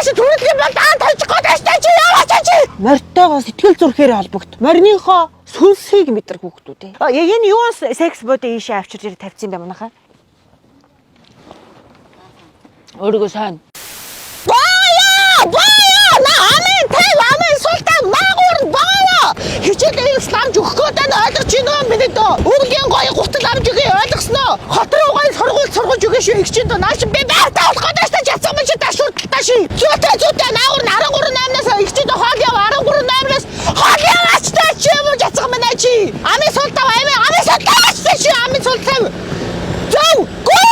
Маш түрэлгийн бол даан тавьчих гээд чи яваач чи. Морьтойгоо сэтгэл зүрхээр холбогд. Морьныхоо сүнсийг мэдрэх хүүхдүүд ээ. Яг энэ юу секс бодоо ийшээ авчирж ирээ тавьсан юм байна хаа. Өөрийгөө сайн. Бая на амын тэл амын султан наагур бая. Хичээлээ исламж өгөх гэдэг нь ойлгож байна уу миний дөө. Өвлийн гоё гутал амж өгье ойлгосноо. Хот руу гоё сургууль өгье шүү их чинь дөө. Наач би байртаа болох гэж чадсан юм чи ташуурталтаа ши. Зүйтэй наагур 13-8-наас их чинь дөө хоол яв 13-8-наас хоол яваач та чи юм жацсан мэнэ чи. Амын султан амын султан чи амын султан. Зөө гоо.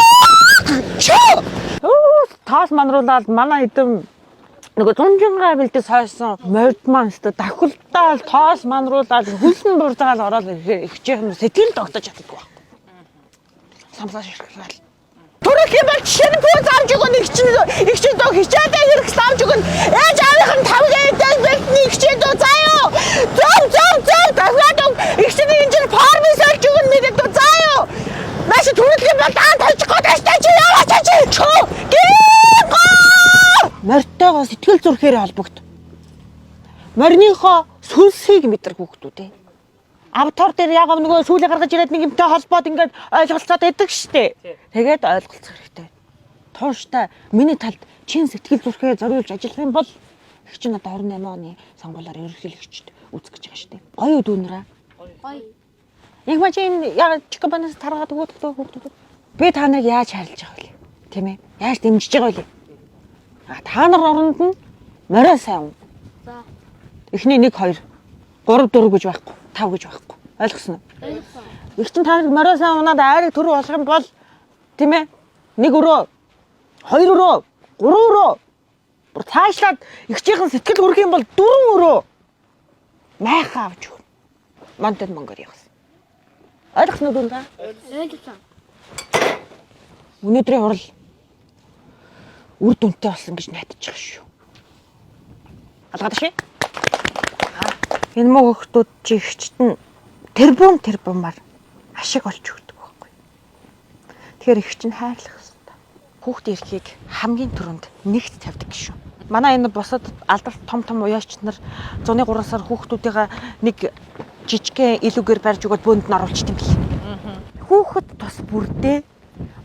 Таас манруулаад манай эдэм нөгөө зунжингаа бэлдээ сойсон морд маань өстө давхилтаал тоос манруулаад хөлн бурзаал ороод ихжих юм сэтгэл тогтож чаддаггүй байна. Самлаа ширхрал. Түрэх юм бол шинэ пүүз авч өгөн их чинь дөө хичээдээ хэрэгс авч өгөн ээж аавынх нь 5 дээл бэлтний их чинь дөө заяа. Зөө дахиад их чинь энэ форм сольж өгөн мэдээ дөө заяа. Маш түрэх юм бол даан тавьчих гээд чи яваач чи. Морьтойгоо сэтгэл зүрхээр холбогд. Морьныхоо сүнсийг мэдрэх хүүхдүүд ээ. Аватар дээр яг нөгөө сүүлээ гаргаж ирээд нэг юмтай холбоод ингээд ойлголцоод байдаг штэ. Тэгээд ойлголцох хэрэгтэй. Тууштай миний талд чин сэтгэл зүрхээ зориулж ажиллах юм бол их чинь одоо 28 оны сонгуулиар ерөнхийлөгчд үзэх гэж байгаа штэ. Гоё дүүнраа. Гоё. Яг маа чинь яг чикабанаас таргаад хүүхдүүд. Би та нарыг яаж харилж байгаа вэ? Тийм ээ. Яаж дэмжиж байгаа вэ? Та нар оронд нь морой сайн. За. Эхний 1 2 3 4 гэж байхгүй. 5 гэж байхгүй. Ойлгосноо? Ойлгосон. Их чинь та нар морой сайн унаад айрыг төрөө болох юм бол тийм ээ. 1 өрөө 2 өрөө 3 өрөө бүр цаашлаад ихчийнхэн сэтгэл хүрэх юм бол 4 өрөө майхаа авч өгнө. Монтон Монгол явах. Ойлгосноо дүнгаа? Ойлгосон. Өнөөдрийн хурал үр дүнтэй болсон гэж найдаж байгаа шүү. Алгаад шээ. Энэ муу хөлтүүд чи ихчт нь тэрбумаар ашиг олж өгдөг байхгүй. Тэгэхээр их чинь хайрлах хэрэгтэй. Хүүхдийн эрхийг хамгийн түрүүнд нэгт тавьдаг шүү. Манай энэ бусад алдарт том уяач нар 103 сар хүүхдүүдийн нэг жижигхэн илүүгээр барьж өгөөд бөөнд нь оруулчихсан юм бэл. Хүүхэд тус бүрдээ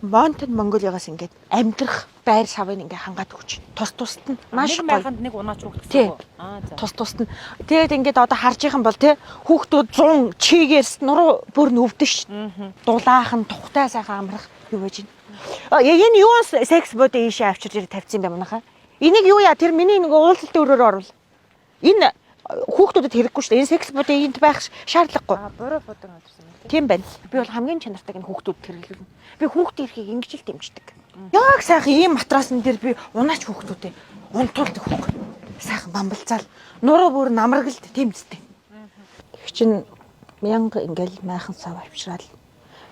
Монтон Монголиогоос ингээд амьдрах байр савыг ингээ хангаад өгч. Тус-тусд нь маш гоё. Байханд нэг унаач өгдөг. За. Тус-тусд нь. Тэгээд ингээд одоо харж байгаа юм бол те хүүхдүүд 100 чигээрс нуруу бүр нүвдэн ш. Дулаах нь тухтай сайхан амрах юу байж байна. Энэ юу секс бодоо ийшээ авчирж ирээ тавьсан юм байна хаа. Энийг юу яа тэр миний нэг уулзалтын өрөөр оруул. Энэ хүүхдүүдэд хэрэггүй шүү дээ. Энэ секс бодоо энд байх шаардлагагүй. Буруу бодон авчихсан. Тийм байна. Би бол хамгийн чанартай энэ хүүхдүүд хэрэглэнэ. Би хүүхдийн эрхийг ингэж л дэмждэг. Яг сайхан ийм матрасан дээр би унаач хүүхдүүдээ унтуулдаг хүүхд. Сайхан бамбалцаал нуруу бүр намрагалд тийм зүтэй. Их чинь мянга ингээл майхан сав авчраад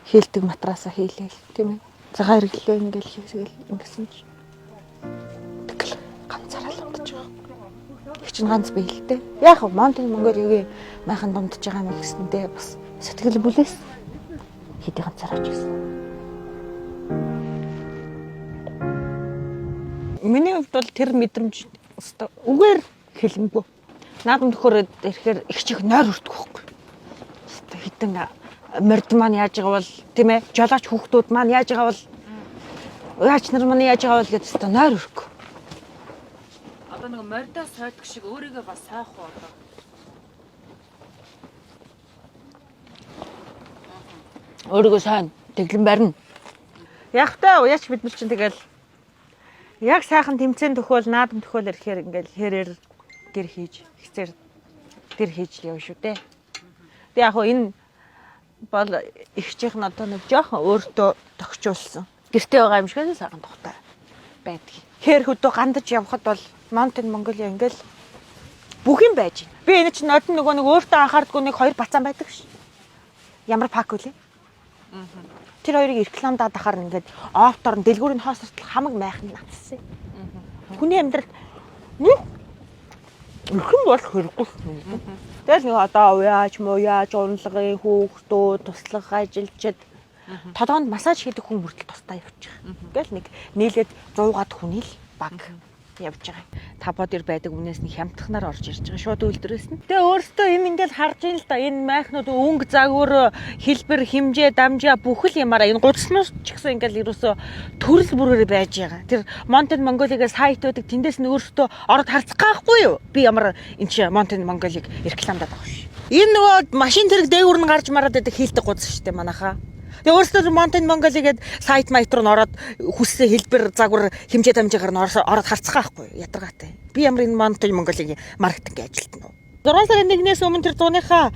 хийлдэг матрасаа хийлээл тийм ээ. Цагаан хэрэглээ ингээл хийсгээл ингэсэн чинь тэгэл ганцаараа л унтаж байгаа. Их чинь ганц биелэлтэй. Яг Монтон Монголигийн майхан дундж байгаа юм гэсэндээ бас сэтгэл бүлээс хэдий ганцаараа ч гэсэн. Миний хувьд бол тэр мэдрэмж үгээр хэлэмгүй. Наадам төхөөрөд ирэхээр их чих нойр өртгөх байхгүй. Хитэн морд маань яаж байгаа бол тийм ээ жолооч хүүхдүүд маань яаж байгаа бол уяач нар маань яаж байгаа бол гэдэг нойр өрөх. Одоо нэг мордоос сойдог шиг өөрийгөө бас сайх уу одоо. Өөрийгөө сайн тэглэн барина. Ягтай уяач бид нар чинь тэгэл яг сайхан тэмцээн төхөөл наадам төхөөл ирэхээр ингээл хэрээр гэр хийж хэцээр тэр хийж л явна шүү дээ. Тэг яг хөө энэ бол ихчийнх нь одоо нэг жоохон өөртөө тохижуулсан. Гэртээ байгаа юм шиг л сайхан тухтай байдаг. Хээр хөдөө гандаж явхад бол Монтон Монголиа ингээл бүх юм байж байна. Би энэ чинь одон нөгөө нэг өөртөө анхаардгүй нэг 2 бацаан байдаг ш. Ямар пак үлээ? Тэр хоёрыг рекламадаад ахаар ингээд офтор нь дэлгүүрийн хоосортол хамаг майхан натсан. Хүний амьдралд өрхөн болох хэрэггүй. Тэгэл нэг одоо уяач мууяач урлагын хүүхдүүд туслах ажилчид тодоонд массаж хийдэг хүн хүртэл тусдаа явчих. Ингээл нэг нийлээд 100 гад хүний л баг явж байгаа. табод ир байдаг үнээс нь хямдхнаар орж ирж байгаа шууд үйлдвэрээс нь. Тэгээ өөртөө юм ингээл харж ийн л да энэ майхнууд өнгө загвар хэлбэр хэмжээ дамжаа бүхэл ямаараа энэ гудснууд ч гэсэн ингээл ерөөсө төрөл бүрээр байж байгаа. Тэр Mountain Mongolia-гийн сайт байдаг тэндээс нь өөртөө ороод харцах байхгүй юу? Би ямар энэ чи Mountain Mongolia-г рекламадаад байгаа ш. Энэ нөгөө машин тэрэг дээгүүр нь гарч мараад байдаг хийлдэг гудс штэ манайхаа. Тэгээ өөрөөсөө Mountain Mongolia гээд сайт майт руу ороод хүссэн хэлбэр загвар хэмжээ дамжаагаар нь ороод харцгаа байхгүй ядаргаатай. Би ямар энэ Mountain Mongolia-гийн маркетинг ажилтна уу? 6 сарын 1-ээс өмнө тэр зууныхаа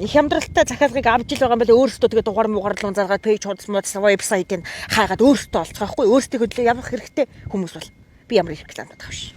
хямдралтай захиалгыг авч ил байгаа юм байна. Өөрөөсөө тэгээ дугаар муугарлан заргаад пэйж хуудас вебсайтыг хаагаад өөрөөсөө олцгоохгүй. Өөрөөсөө төлөө явах хэрэгтэй хүмүүс бол би ямар их рекламад авах ш.